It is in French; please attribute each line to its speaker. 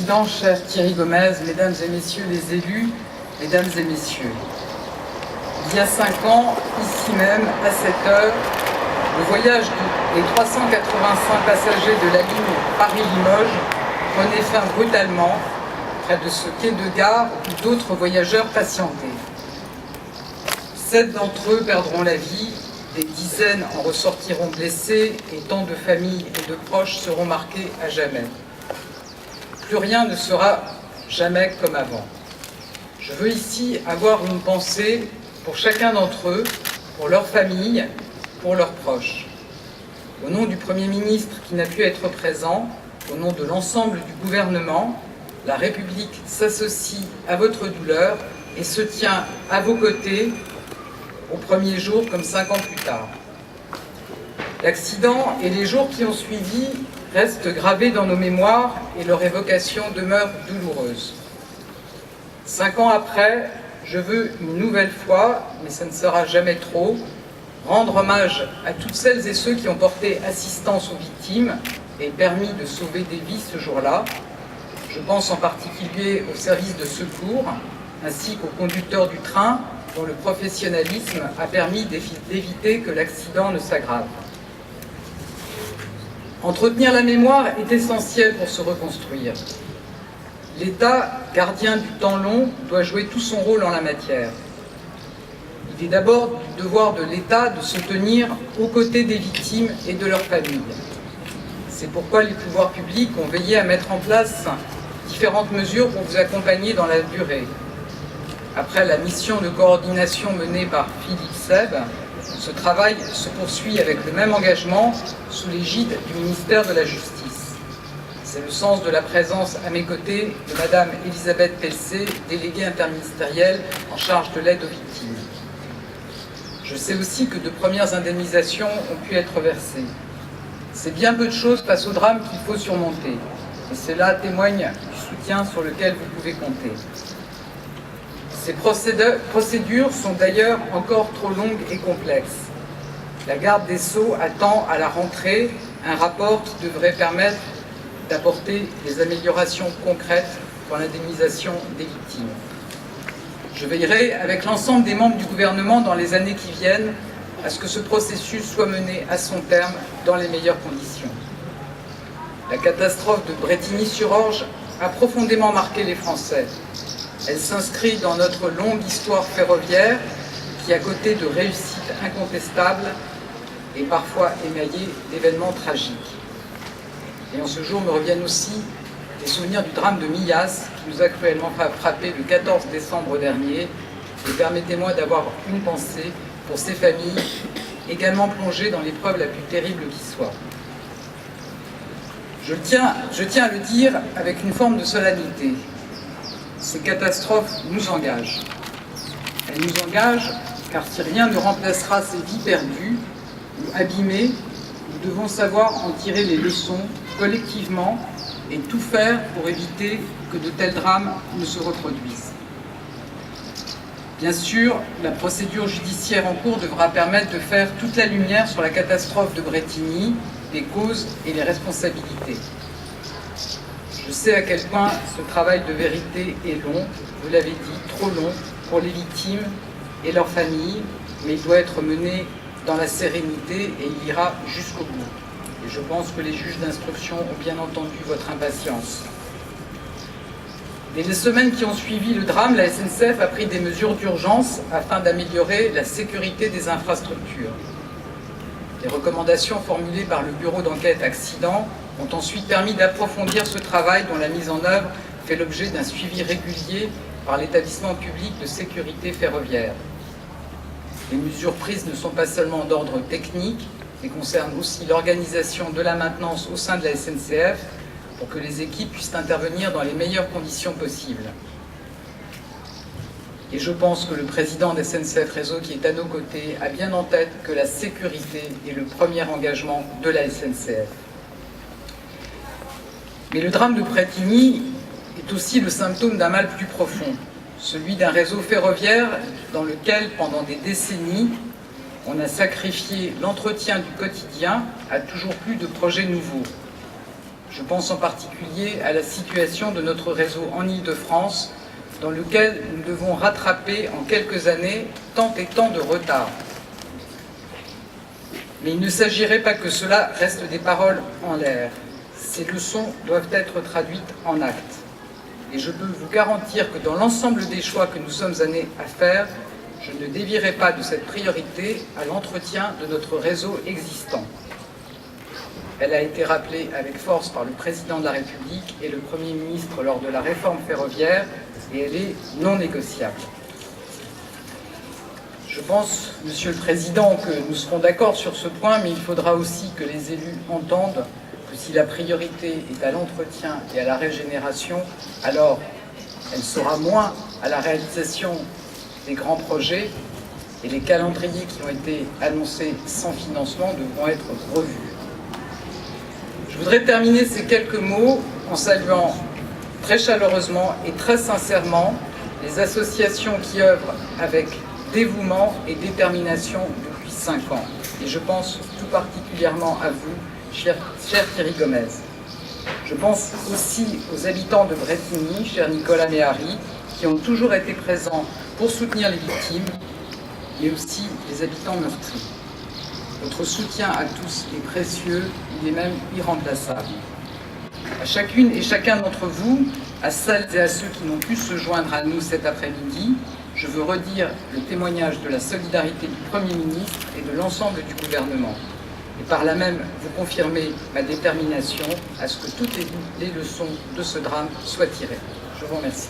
Speaker 1: Président, cher Thierry Gomez, Mesdames et Messieurs les élus, Mesdames et Messieurs, il y a 5 ans, ici même, à cette heure, le voyage des 385 passagers de la ligne Paris-Limoges prenait fin brutalement près de ce quai de gare où d'autres voyageurs patientaient. 7 d'entre eux perdront la vie, des dizaines en ressortiront blessés et tant de familles et de proches seront marqués à jamais. Plus rien ne sera jamais comme avant. Je veux ici avoir une pensée pour chacun d'entre eux, pour leur famille, pour leurs proches. Au nom du Premier ministre qui n'a pu être présent, au nom de l'ensemble du gouvernement, la République s'associe à votre douleur et se tient à vos côtés au premier jour comme 5 ans plus tard. L'accident et les jours qui ont suivi restent gravés dans nos mémoires et leur évocation demeure douloureuse. 5 ans après, je veux une nouvelle fois, mais ça ne sera jamais trop, rendre hommage à toutes celles et ceux qui ont porté assistance aux victimes et permis de sauver des vies ce jour-là. Je pense en particulier aux services de secours, ainsi qu'aux conducteurs du train, dont le professionnalisme a permis d'éviter que l'accident ne s'aggrave. Entretenir la mémoire est essentiel pour se reconstruire. L'État, gardien du temps long, doit jouer tout son rôle en la matière. Il est d'abord du devoir de l'État de se tenir aux côtés des victimes et de leurs familles. C'est pourquoi les pouvoirs publics ont veillé à mettre en place différentes mesures pour vous accompagner dans la durée. Après la mission de coordination menée par Philippe Seb, ce travail se poursuit avec le même engagement sous l'égide du ministère de la Justice. C'est le sens de la présence à mes côtés de Madame Elisabeth Pelsé, déléguée interministérielle en charge de l'aide aux victimes. Je sais aussi que de premières indemnisations ont pu être versées. C'est bien peu de choses face au drame qu'il faut surmonter, et cela témoigne du soutien sur lequel vous pouvez compter. Ces procédures sont d'ailleurs encore trop longues et complexes. La garde des Sceaux attend à la rentrée un rapport qui devrait permettre d'apporter des améliorations concrètes pour l'indemnisation des victimes. Je veillerai avec l'ensemble des membres du gouvernement dans les années qui viennent à ce que ce processus soit mené à son terme dans les meilleures conditions. La catastrophe de Brétigny-sur-Orge a profondément marqué les Français. Elle s'inscrit dans notre longue histoire ferroviaire qui, à côté de réussites incontestables, est parfois émaillée d'événements tragiques. Et en ce jour me reviennent aussi les souvenirs du drame de Millas qui nous a cruellement frappé le 14 décembre dernier. Et permettez-moi d'avoir une pensée pour ces familles, également plongées dans l'épreuve la plus terrible qui soit. Je tiens à le dire avec une forme de solennité. Ces catastrophes nous engagent. Elles nous engagent car si rien ne remplacera ces vies perdues ou abîmées, nous devons savoir en tirer les leçons collectivement et tout faire pour éviter que de tels drames ne se reproduisent. Bien sûr, la procédure judiciaire en cours devra permettre de faire toute la lumière sur la catastrophe de Brétigny, les causes et les responsabilités. Je sais à quel point ce travail de vérité est long, vous l'avez dit, trop long pour les victimes et leurs familles, mais il doit être mené dans la sérénité et il ira jusqu'au bout. Et je pense que les juges d'instruction ont bien entendu votre impatience. Dès les semaines qui ont suivi le drame, la SNCF a pris des mesures d'urgence afin d'améliorer la sécurité des infrastructures. Les recommandations formulées par le bureau d'enquête accident ont ensuite permis d'approfondir ce travail dont la mise en œuvre fait l'objet d'un suivi régulier par l'établissement public de sécurité ferroviaire. Les mesures prises ne sont pas seulement d'ordre technique, mais concernent aussi l'organisation de la maintenance au sein de la SNCF pour que les équipes puissent intervenir dans les meilleures conditions possibles. Et je pense que le président de SNCF Réseau, qui est à nos côtés, a bien en tête que la sécurité est le premier engagement de la SNCF. Mais le drame de Brétigny est aussi le symptôme d'un mal plus profond, celui d'un réseau ferroviaire dans lequel, pendant des décennies, on a sacrifié l'entretien du quotidien à toujours plus de projets nouveaux. Je pense en particulier à la situation de notre réseau en Île-de-France, dans lequel nous devons rattraper en quelques années tant et tant de retard. Mais il ne s'agirait pas que cela reste des paroles en l'air. Ces leçons doivent être traduites en actes. Et je peux vous garantir que dans l'ensemble des choix que nous sommes amenés à faire, je ne dévierai pas de cette priorité à l'entretien de notre réseau existant. Elle a été rappelée avec force par le Président de la République et le Premier ministre lors de la réforme ferroviaire, et elle est non négociable. Je pense, Monsieur le Président, que nous serons d'accord sur ce point, mais il faudra aussi que les élus entendent que si la priorité est à l'entretien et à la régénération, alors elle sera moins à la réalisation des grands projets, et les calendriers qui ont été annoncés sans financement devront être revus. Je voudrais terminer ces quelques mots en saluant très chaleureusement et très sincèrement les associations qui œuvrent avec dévouement et détermination depuis 5 ans. Et je pense tout particulièrement à vous, cher Thierry Gomez. Je pense aussi aux habitants de Brétigny, cher Nicolas Méhari, qui ont toujours été présents pour soutenir les victimes, mais aussi les habitants meurtris. Votre soutien à tous est précieux, il est même irremplaçable. À chacune et chacun d'entre vous, à celles et à ceux qui n'ont pu se joindre à nous cet après-midi, je veux redire le témoignage de la solidarité du Premier ministre et de l'ensemble du gouvernement. Et par là même, vous confirmer ma détermination à ce que toutes les leçons de ce drame soient tirées. Je vous remercie.